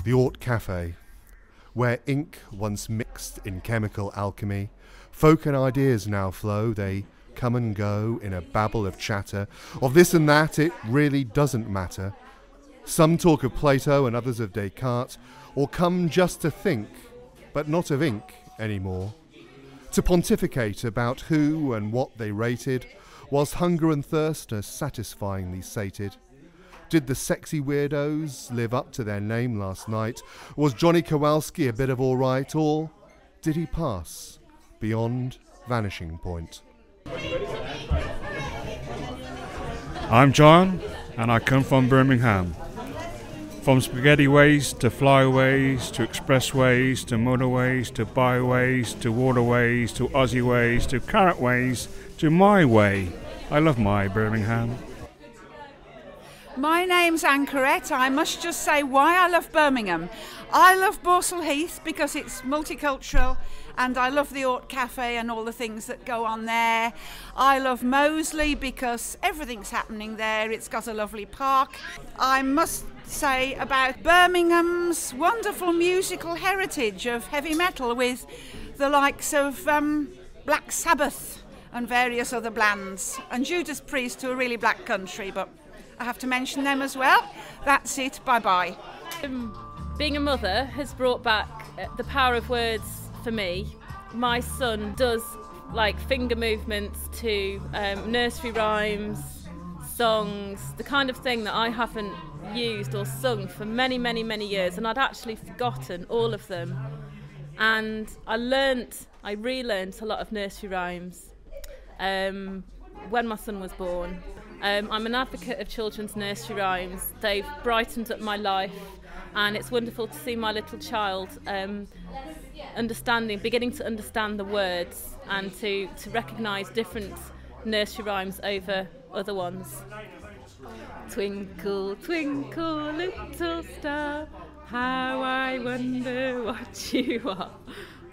the Ort Cafe, where ink once mixed in chemical alchemy, folk and ideas now flow, they come and go in a babble of chatter. Of this and that it really doesn't matter. Some talk of Plato and others of Descartes, or come just to think, but not of ink anymore. To pontificate about who and what they rated, whilst hunger and thirst are satisfyingly sated. Did the sexy weirdos live up to their name last night? Was Johnny Kowalski a bit of all right, or did he pass beyond vanishing point? I'm John, and I come from Birmingham. From spaghetti ways to flyways to expressways to motorways to byways to waterways to Aussie ways to carrot ways to my way. I love my Birmingham. My name's Anchorette. I must just say why I love Birmingham. I love Borsall Heath because it's multicultural, and I love the Ort Cafe and all the things that go on there. I love Moseley because everything's happening there. It's got a lovely park. I must say about Birmingham's wonderful musical heritage of heavy metal with the likes of Black Sabbath and various other bands, and Judas Priest, to a really black country, but I have to mention them as well. That's it, bye-bye. Being a mother has brought back the power of words for me. My son does like finger movements to nursery rhymes, songs, the kind of thing that I haven't used or sung for many, many, many years, and I'd actually forgotten all of them. And I relearnt a lot of nursery rhymes when my son was born. I'm an advocate of children's nursery rhymes. They've brightened up my life, and it's wonderful to see my little child beginning to understand the words and to recognise different nursery rhymes over other ones. Twinkle, twinkle, little star, how I wonder what you are.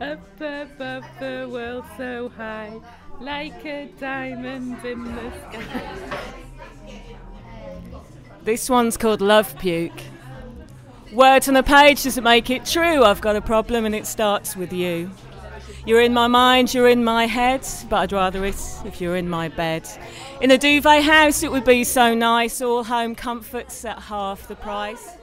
Up above the world so high, like a diamond in the sky. This one's called Love Puke. Words on a page doesn't make it true. I've got a problem and it starts with you. You're in my mind, you're in my head, but I'd rather it if you're in my bed. In a duvet house it would be so nice, all home comforts at half the price.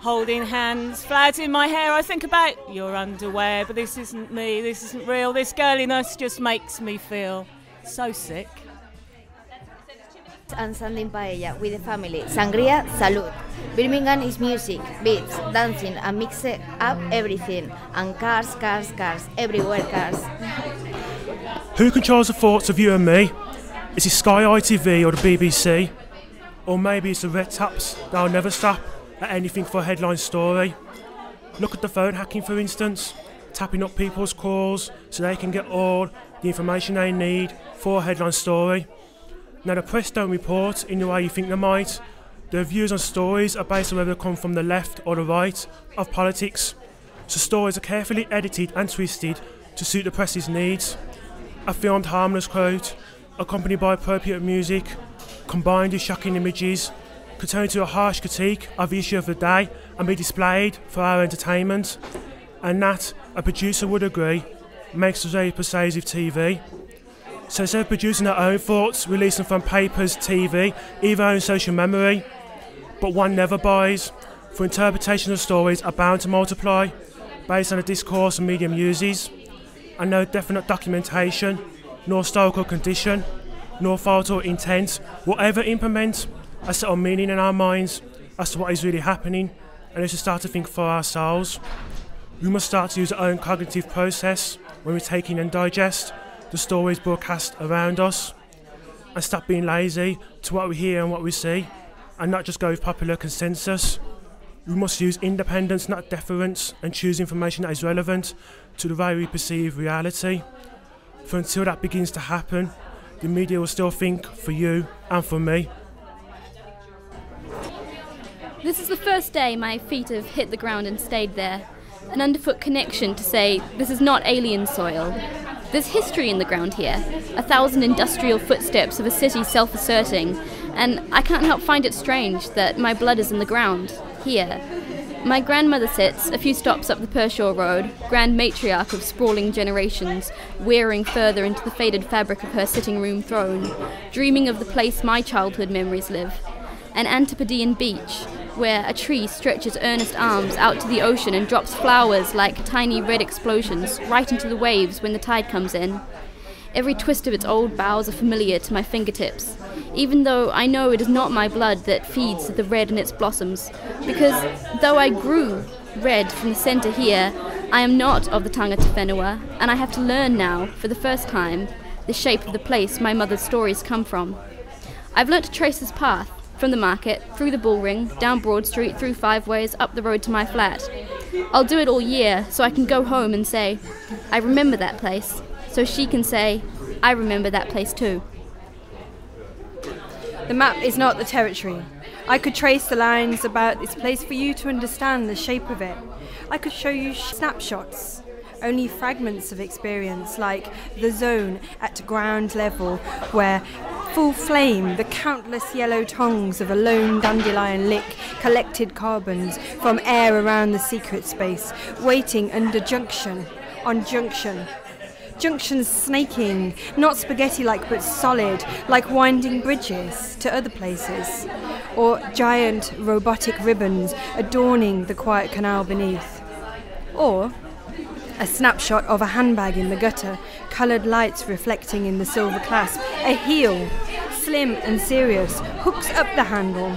Holding hands, flowers in my hair, I think about your underwear, but this isn't me, this isn't real, this girliness just makes me feel so sick. And Sunday paella with the family. Sangria, salud. Birmingham is music, beats, dancing, and mix it up everything. And cars, cars, cars, everywhere cars. Who controls the thoughts of you and me? Is it Sky ITV or the BBC? Or maybe it's the red taps that'll never stop at anything for a headline story. Look at the phone hacking, for instance, tapping up people's calls so they can get all the information they need for a headline story. Now the press don't report in the way you think they might. Their views on stories are based on whether they come from the left or the right of politics. So stories are carefully edited and twisted to suit the press's needs. A filmed harmless quote, accompanied by appropriate music, combined with shocking images, could turn into a harsh critique of the issue of the day and be displayed for our entertainment. And that, a producer would agree, makes us very persuasive TV. So instead of producing their own thoughts, release them from papers, TV, even our own social memory. But one never buys, for interpretation of stories are bound to multiply, based on the discourse the medium uses, and no definite documentation, nor historical condition, nor thought or intent will ever implement a set of meaning in our minds as to what is really happening, and we should start to think for ourselves. We must start to use our own cognitive process when we take in and digest the stories broadcast around us, and stop being lazy to what we hear and what we see, and not just go with popular consensus. We must use independence, not deference, and choose information that is relevant to the way we perceive reality. For until that begins to happen, the media will still think for you and for me. This is the first day my feet have hit the ground and stayed there. An underfoot connection to say this is not alien soil. There's history in the ground here, 1,000 industrial footsteps of a city self-asserting, and I can't help find it strange that my blood is in the ground, here. My grandmother sits a few stops up the Pershore Road, grand matriarch of sprawling generations, wearing further into the faded fabric of her sitting room throne, dreaming of the place my childhood memories live. An Antipodean beach, where a tree stretches earnest arms out to the ocean and drops flowers like tiny red explosions right into the waves when the tide comes in. Every twist of its old boughs are familiar to my fingertips, even though I know it is not my blood that feeds the red in its blossoms, because though I grew red from the centre here, I am not of the Tangata Whenua, and I have to learn now, for the first time, the shape of the place my mother's stories come from. I've learnt to trace this path, from the market, through the Bullring, down Broad Street, through Five Ways, up the road to my flat. I'll do it all year, so I can go home and say, I remember that place, so she can say, I remember that place too. The map is not the territory. I could trace the lines about this place for you to understand the shape of it. I could show you snapshots, only fragments of experience, like the zone at ground level, where full flame, the countless yellow tongues of a lone dandelion lick collected carbons from air around the secret space, waiting under junction on junction. Junctions snaking, not spaghetti-like but solid, like winding bridges to other places, or giant robotic ribbons adorning the quiet canal beneath. Or a snapshot of a handbag in the gutter, coloured lights reflecting in the silver clasp, a heel, slim and serious, hooks up the handle.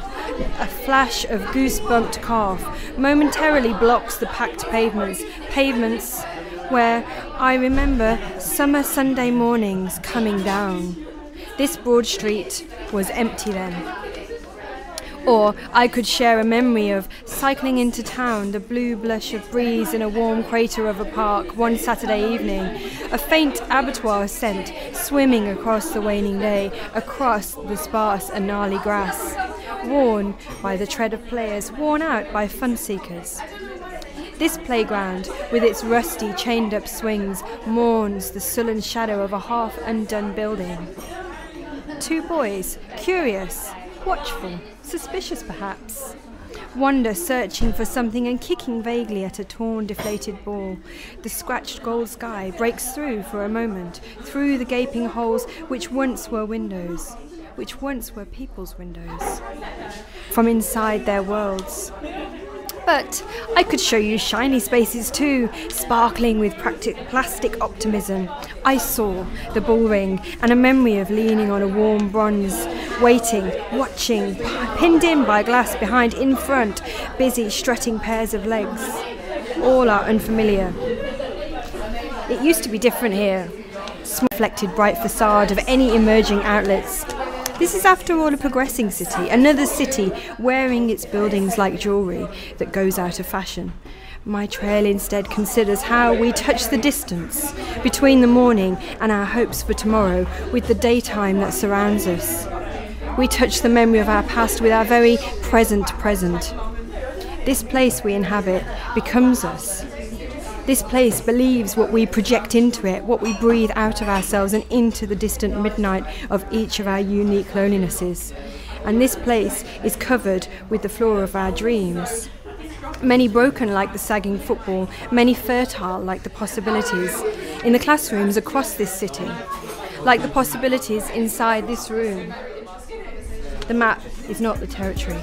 A flash of goose-bumped calf momentarily blocks the packed pavements where I remember summer Sunday mornings coming down. This broad street was empty then. Or I could share a memory of cycling into town, the blue blush of breeze in a warm crater of a park one Saturday evening, a faint abattoir scent swimming across the waning day, across the sparse and gnarly grass, worn by the tread of players, worn out by fun seekers. This playground, with its rusty, chained-up swings, mourns the sullen shadow of a half-undone building. Two boys, curious, watchful, suspicious perhaps, wander searching for something and kicking vaguely at a torn, deflated ball. The scratched gold sky breaks through for a moment, through the gaping holes which once were windows, which once were people's windows, from inside their worlds. But I could show you shiny spaces too, sparkling with plastic optimism. I saw the bullring and a memory of leaning on a warm bronze, waiting, watching, pinned in by glass behind, in front, busy strutting pairs of legs. All are unfamiliar. It used to be different here. Small reflected bright facade of any emerging outlets. This is after all a progressing city, another city wearing its buildings like jewellery that goes out of fashion. My trail instead considers how we touch the distance between the morning and our hopes for tomorrow with the daytime that surrounds us. We touch the memory of our past with our very present. This place we inhabit becomes us. This place believes what we project into it, what we breathe out of ourselves and into the distant midnight of each of our unique lonelinesses. And this place is covered with the floor of our dreams. Many broken like the sagging football, many fertile like the possibilities in the classrooms across this city, like the possibilities inside this room. The map is not the territory.